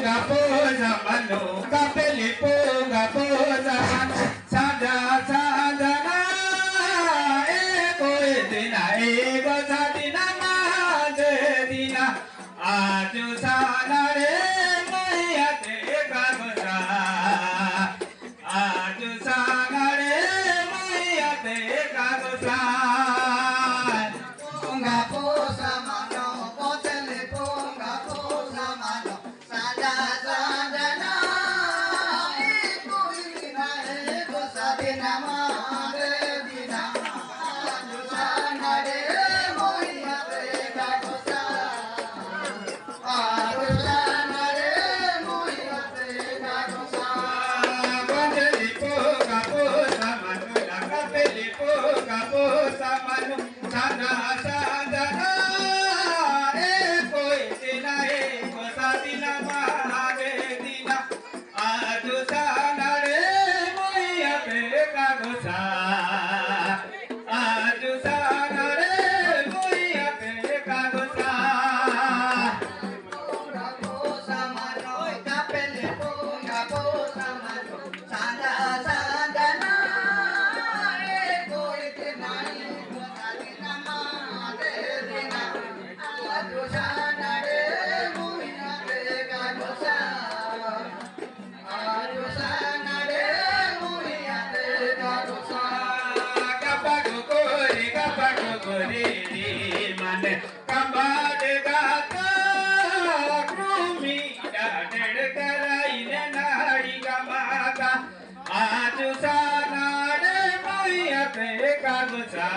gapo zamanu kapelipo gapo zamanu sada sada na ego edina ego sadina ma jedina aju sana re maya te kagosa aju sana re maya te kagosa gapo zamanu kapelipo gapo zamanu sada sada na ego edina ego sadina ma jedina aju sana re maya te kagosa aju sana re maya te kagosa kapelipo gapo zamanu kapelipo gapo zamanu sada sada na ego edina ego sadina ma jedina aju sana re maya te kagosa aju sana re maya te kagosa gapo zamanu kapelipo gapo zamanu sada sada na ego edina ego sadina ma jedina aju sana re maya te kagosa aju sana re maya te kagosa kapago kore ri mane kambade gata krumi daded karai nadi gamata aju sana re maya te kagosa